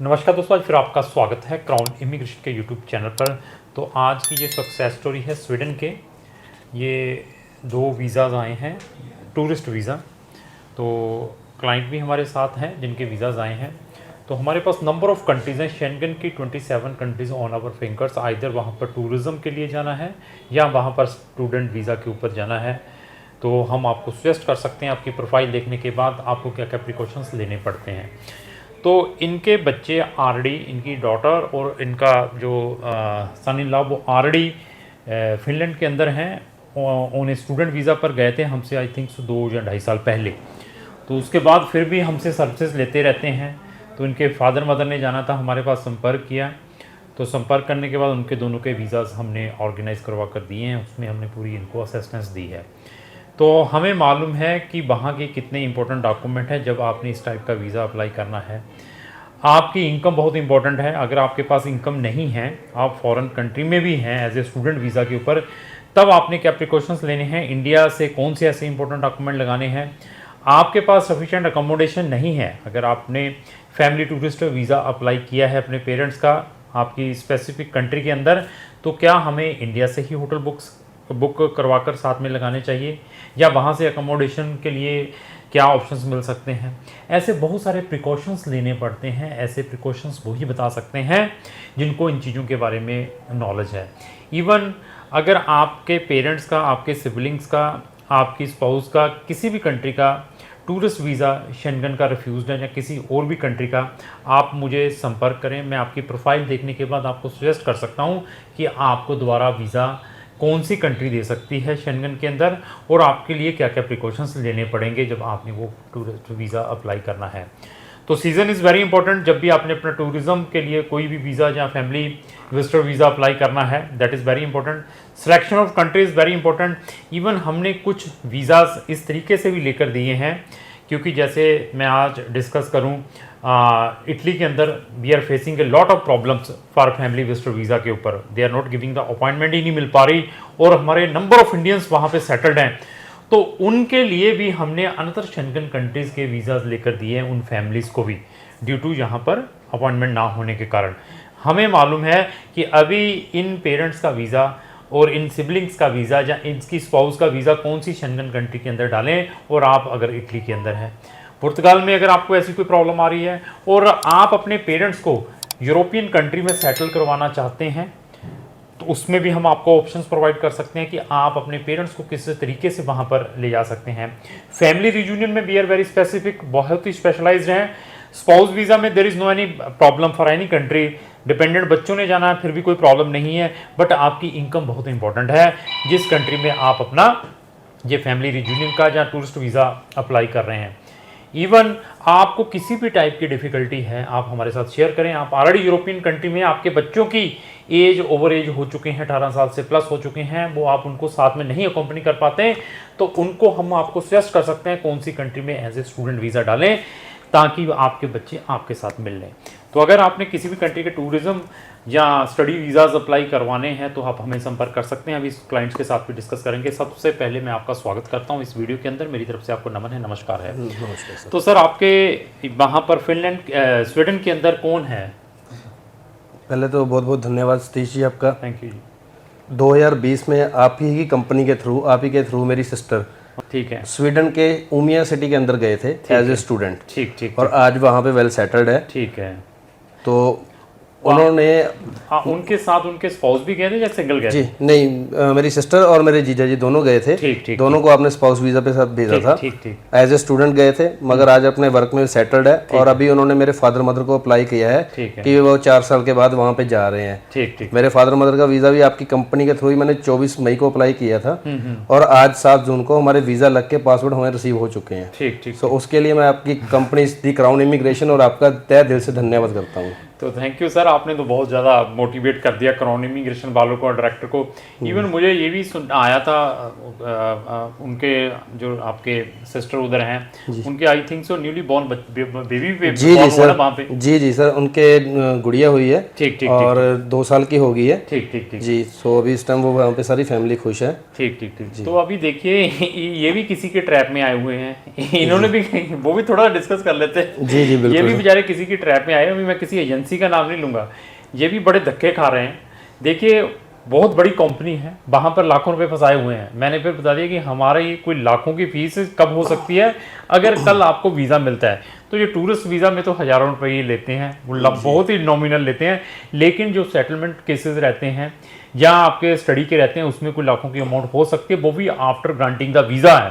नमस्कार दोस्तों, आज फिर आपका स्वागत है क्राउन इमिग्रेशन के यूट्यूब चैनल पर। तो आज की ये सक्सेस स्टोरी है स्वीडन के। ये 2 वीज़ाज़ आए हैं, टूरिस्ट वीज़ा। तो क्लाइंट भी हमारे साथ हैं जिनके वीज़ाज़ आए हैं। तो हमारे पास नंबर ऑफ़ कंट्रीज़ हैं, शेंगन की 27 countries on our fingers. Either वहाँ पर टूरिज़म के लिए जाना है या वहाँ पर स्टूडेंट वीज़ा के ऊपर जाना है। तो हम आपको सजेस्ट कर सकते हैं, आपकी प्रोफाइल देखने के बाद आपको क्या क्या प्रिकॉशंस लेने पड़ते हैं। तो इनके बच्चे ऑलरेडी, इनकी डॉटर और इनका जो सन इन लॉ वो ऑलरेडी फिनलैंड के अंदर हैं। उन्हें स्टूडेंट वीज़ा पर गए थे हमसे, आई थिंक 2 या 2.5 साल पहले। तो उसके बाद फिर भी हमसे सर्विसेज लेते रहते हैं। तो इनके फादर मदर ने जाना था, हमारे पास संपर्क किया। तो संपर्क करने के बाद उनके दोनों के वीज़ाज़ हमने ऑर्गेनाइज़ करवा कर दिए हैं। उसमें हमने पूरी इनको असिस्टेंस दी है। तो हमें मालूम है कि वहाँ के कितने इंपॉर्टेंट डॉक्यूमेंट हैं जब आपने इस टाइप का वीज़ा अप्लाई करना है। आपकी इनकम बहुत इंपॉर्टेंट है। अगर आपके पास इनकम नहीं है, आप फॉरेन कंट्री में भी हैं एज ए स्टूडेंट वीज़ा के ऊपर, तब आपने क्या प्रिकॉशंस लेने हैं, इंडिया से कौन से ऐसे इंपॉर्टेंट डॉक्यूमेंट लगाने हैं। आपके पास सफिशिएंट अकोमोडेशन नहीं है, अगर आपने फैमिली टूरिस्ट वीज़ा अप्लाई किया है अपने पेरेंट्स का आपकी स्पेसिफिक कंट्री के अंदर, तो क्या हमें इंडिया से ही होटल बुक करवाकर साथ में लगाने चाहिए, या वहाँ से अकोमोडेशन के लिए क्या ऑप्शंस मिल सकते हैं। ऐसे बहुत सारे प्रिकॉशंस लेने पड़ते हैं। ऐसे प्रिकॉशंस वही बता सकते हैं जिनको इन चीज़ों के बारे में नॉलेज है। इवन अगर आपके पेरेंट्स का, आपके सिबलिंग्स का, आपकी स्पाउस का किसी भी कंट्री का टूरिस्ट वीज़ा शेंगन का रिफ्यूज़ड है या किसी और भी कंट्री का, आप मुझे संपर्क करें। मैं आपकी प्रोफाइल देखने के बाद आपको सजेस्ट कर सकता हूँ कि आपको दोबारा वीज़ा कौन सी कंट्री दे सकती है शेंगन के अंदर, और आपके लिए क्या क्या प्रिकॉशंस लेने पड़ेंगे जब आपने वो टूरिस्ट वीज़ा अप्लाई करना है। तो सीज़न इज़ वेरी इंपॉर्टेंट। जब भी आपने अपना टूरिज़म के लिए कोई भी वीज़ा या फैमिली विजिटर वीज़ा अप्लाई करना है, that is very important. Selection of country is very important. Even हमने कुछ वीज़ाज़ इस तरीके से भी लेकर दिए हैं, क्योंकि जैसे मैं आज डिस्कस करूं, इटली के अंदर we are facing a lot of problems for family visitor visa के ऊपर। They are not giving the appointment ही नहीं मिल पा रही, और हमारे नंबर ऑफ इंडियंस वहाँ पे सेटल्ड हैं। तो उनके लिए भी हमने अनदर शेंगन कंट्रीज़ के वीज़ाज़ लेकर दिए हैं, उन फैमिलीज़ को भी, ड्यू टू यहाँ पर अपॉइंटमेंट ना होने के कारण। हमें मालूम है कि अभी इन पेरेंट्स का वीज़ा और इन सिबलिंग्स का वीज़ा या इनकी स्पाउस का वीज़ा कौन सी शेंगन कंट्री के अंदर डालें। और आप अगर इटली के अंदर हैं, पुर्तगाल में अगर आपको ऐसी कोई प्रॉब्लम आ रही है और आप अपने पेरेंट्स को यूरोपियन कंट्री में सेटल करवाना चाहते हैं, तो उसमें भी हम आपको ऑप्शंस प्रोवाइड कर सकते हैं कि आप अपने पेरेंट्स को किस तरीके से वहाँ पर ले जा सकते हैं। फैमिली रियूनियन में वी आर वेरी स्पेसिफिक, बहुत ही स्पेशलाइज्ड हैं। स्पाउस वीज़ा में there is no any problem for any country. Dependent बच्चों ने जाना है फिर भी कोई प्रॉब्लम नहीं है, बट आपकी इनकम बहुत इंपॉर्टेंट है जिस कंट्री में आप अपना ये फैमिली रियूनियन का या टूरिस्ट वीज़ा अप्लाई कर रहे हैं। इवन आपको किसी भी टाइप की डिफ़िकल्टी है, आप हमारे साथ शेयर करें। आप ऑलरेडी यूरोपियन कंट्री में, आपके बच्चों की एज ओवर एज हो चुके हैं, 18 साल से प्लस हो चुके हैं, वो आप उनको साथ में नहीं अकम्पनी कर पाते हैं, तो उनको हम आपको सजेस्ट कर सकते हैं कौन सी कंट्री में एज ए स्टूडेंट वीज़ा डालें ताकि आपके बच्चे आपके साथ मिल लें। तो अगर आपने किसी भी कंट्री के टूरिज़म या स्टडी वीज़ाज़ अप्लाई करवाने हैं तो आप हमें संपर्क कर सकते हैं। अभी इस क्लाइंट्स के साथ भी डिस्कस करेंगे। सबसे पहले मैं आपका स्वागत करता हूं इस वीडियो के अंदर। मेरी तरफ से आपको नमन है, नमस्कार है। नमस्कार सर। तो सर, आपके वहाँ पर फिनलैंड स्वीडन के अंदर कौन है? पहले तो बहुत बहुत धन्यवाद सतीश जी आपका। थैंक यू जी। 2020 में आप ही की कंपनी के थ्रू, आप ही के थ्रू मेरी सिस्टर, ठीक है, स्वीडन के उमिया सिटी के अंदर गए थे एज ए स्टूडेंट। ठीक ठीक। और आज वहाँ पे वेल सेटल्ड है। ठीक है। तो उन्होंने उनके साथ उनके स्पाउस भी गए थे या सिंगल गए? जी नहीं, मेरी सिस्टर और मेरे जीजा जी दोनों गए थे। ठीक ठीक। दोनों को आपने स्पाउस वीज़ा पे साथ भेजा था। ठीक ठीक। एज ए स्टूडेंट गए थे, मगर आज अपने वर्क में सेटल्ड है। और अभी उन्होंने मेरे फादर मदर को अप्लाई किया है कि वो 4 साल के बाद वहाँ पे जा रहे हैं। ठीक ठीक। मेरे फादर मदर का वीज़ा भी आपकी कंपनी के थ्रू ही मैंने 24 मई को अप्लाई किया था, और आज 7 जून को हमारे वीज़ा लग के पासपोर्ट हमें रिसीव हो चुके हैं। ठीक ठीक। तो उसके लिए मैं आपकी कंपनी दी क्राउन इमिग्रेशन और आपका तहे दिल से धन्यवाद करता हूँ। तो थैंक यू सर, आपने तो बहुत ज़्यादा मोटिवेट कर दिया क्राउन इमिग्रेशन वालों को और डायरेक्टर को। इवन मुझे ये भी आया था उनके जो आपके सिस्टर उधर हैं उनके I think so newly born baby जी सर, वहाँ पे जी सर, उनके गुड़िया हुई है। ठीक और 2 साल की हो गई है। ठीक जी। सो अभी इस टाइम वो वहाँ पे सारी फैमिली खुश है। ठीक। तो अभी देखिए ये भी किसी के ट्रैप में आए हुए हैं, इन्होंने भी वो भी थोड़ा डिस्कस कर लेते हैं। जी बिल्कुल। ये भी बेचारे किसी की ट्रैप में आए। अभी मैं किसी एजेंसी का नाम नहीं लूँगा, ये भी बड़े धक्के खा रहे हैं। देखिए बहुत बड़ी कंपनी है, वहाँ पर लाखों रुपए फंसाए हुए हैं। मैंने फिर बता दिया कि हमारे ये कोई लाखों की फीस कब हो सकती है अगर कल आपको वीज़ा मिलता है। तो ये टूरिस्ट वीज़ा में तो हज़ारों रुपए ही लेते हैं, वो बहुत ही नॉमिनल लेते हैं। लेकिन जो सेटलमेंट केसेस रहते हैं या आपके स्टडी के रहते हैं उसमें कोई लाखों की अमाउंट हो सकती है, वो भी आफ्टर ग्रांटिंग द वीज़ा है।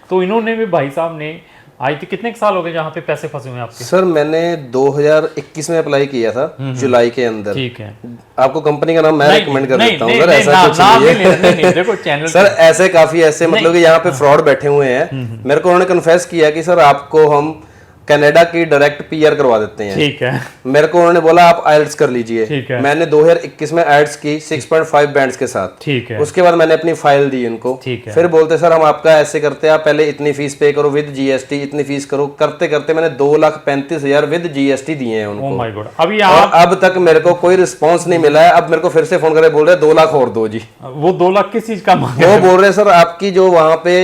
तो इन्होंने भी भाई साहब ने आई थी कितने साल हो गए जहाँ पे पैसे फंसे हुए हैं आपके? सर मैंने 2021 में अप्लाई किया था जुलाई के अंदर। ठीक है। आपको कंपनी का नाम मैं रिकमेंड कर देता हूँ सर, ऐसा कुछ नहीं है। देखो चैनल सर ऐसे काफी ऐसे मतलब कि यहाँ पे फ्रॉड बैठे हुए हैं। मेरे को उन्होंने कन्फेस किया कि सर आपको हम कनाडा की डायरेक्ट पीआर करवा देते हैं। ठीक है। मेरे को उन्होंने बोला आप आइल्स कर लीजिए। ठीक है। मैंने 2021 में आइल्स की 6.5 बैंड्स के साथ। ठीक है। उसके बाद मैंने अपनी फाइल दी उनको। ठीक है। फिर बोलते सर हम आपका ऐसे करते हैं, आप पहले इतनी फीस पे करो विद जीएसटी, इतनी फीस करो। करते करते मैंने 2,35,000 विद जीएसटी दिए हैं उनको। Oh my God. अभी अब तक मेरे को कोई रिस्पॉन्स नहीं मिला है। अब मेरे को फिर से फोन करके बोल रहे 2 लाख और दो जी। वो 2 लाख किस चीज का? वो बोल रहे सर आपकी जो वहाँ पे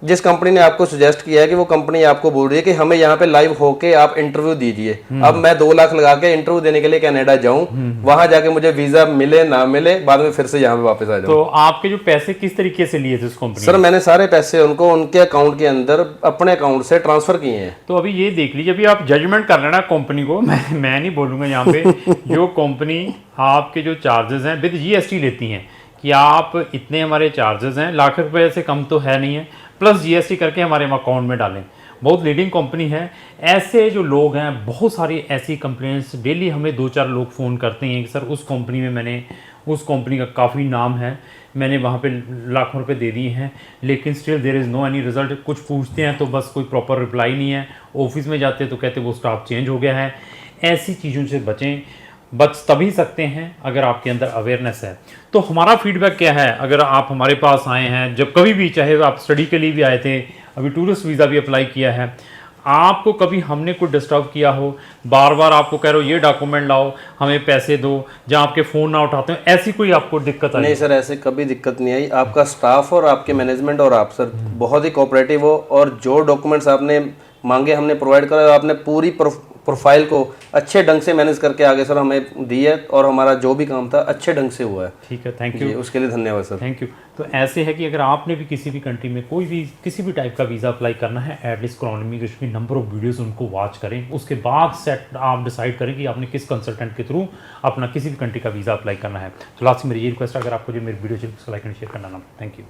जिस कंपनी ने आपको सजेस्ट किया है कि वो कंपनी आपको बोल रही है कि हमें यहाँ पे लाइव होके आप इंटरव्यू दीजिए। अब मैं 2 लाख लगा के इंटरव्यू देने के लिए कनाडा जाऊं, वहां जाके मुझे वीजा मिले ना मिले, बाद में फिर से यहाँ पे वापस आ जाऊं। तो आपके जो पैसे किस तरीके से लिए थे उस कंपनी? सर मैंने सारे पैसे उनको उनके अकाउंट के अंदर अपने अकाउंट से ट्रांसफर किए हैं। तो अभी ये देख लीजिए, अभी आप जजमेंट कर लेना कंपनी को, मैं नहीं बोलूंगा यहाँ पे। जो कंपनी आपके जो चार्जेस हैं विद जीएसटी लेती हैं कि आप इतने हमारे चार्जेस हैं, लाख रुपए से कम तो है नहीं है, प्लस जीएसटी करके हमारे अकाउंट में डालें। बहुत लीडिंग कंपनी है। ऐसे जो लोग हैं, बहुत सारी ऐसी कंप्लेंट्स डेली हमें 2-4 लोग फ़ोन करते हैं कि सर उस कंपनी में मैंने, उस कंपनी का काफ़ी नाम है, मैंने वहाँ पे लाखों रुपए दे दिए हैं, लेकिन still there is no any result. कुछ पूछते हैं तो बस कोई प्रॉपर रिप्लाई नहीं है, ऑफिस में जाते हैं तो कहते वो स्टाफ चेंज हो गया है। ऐसी चीज़ों से बचें। बच तभी सकते हैं अगर आपके अंदर अवेयरनेस है। तो हमारा फीडबैक क्या है, अगर आप हमारे पास आए हैं, जब कभी भी, चाहे आप स्टडी के लिए भी आए थे, अभी टूरिस्ट वीज़ा भी अप्लाई किया है, आपको कभी हमने कोई डिस्टर्ब किया हो, बार बार आपको कह रहे हो ये डॉक्यूमेंट लाओ, हमें पैसे दो, जहाँ आपके फ़ोन ना उठाते हो, ऐसी कोई आपको दिक्कत आई? नहीं सर, ऐसे कभी दिक्कत नहीं आई। आपका स्टाफ और आपके मैनेजमेंट और आप सर बहुत ही कोऑपरेटिव हो, और जो डॉक्यूमेंट्स आपने मांगे हमने प्रोवाइड करा। आपने पूरी प्रोफाइल को अच्छे ढंग से मैनेज करके आगे सर हमें दी है, और हमारा जो भी काम था अच्छे ढंग से हुआ है। ठीक है, थैंक यू, उसके लिए धन्यवाद सर। Thank you. तो ऐसे है कि अगर आपने भी किसी भी कंट्री में कोई भी किसी भी टाइप का वीज़ा अप्लाई करना है, एटलीस्ट क्राउन इमिग्रेशन की नंबर ऑफ वीडियोस उनको वॉच करें, उसके बाद सेट आप डिसाइड करें कि आपने किस कंसल्टेंट के थ्रू अपना किसी भी कंट्री का वीज़ा अप्लाई करना है। तो लास्ट में मेरी ये रिक्वेस्ट है, अगर आपको जो मेरी वीडियो चाहिए उसको लाइक एंड शेयर करना ना। Thank you.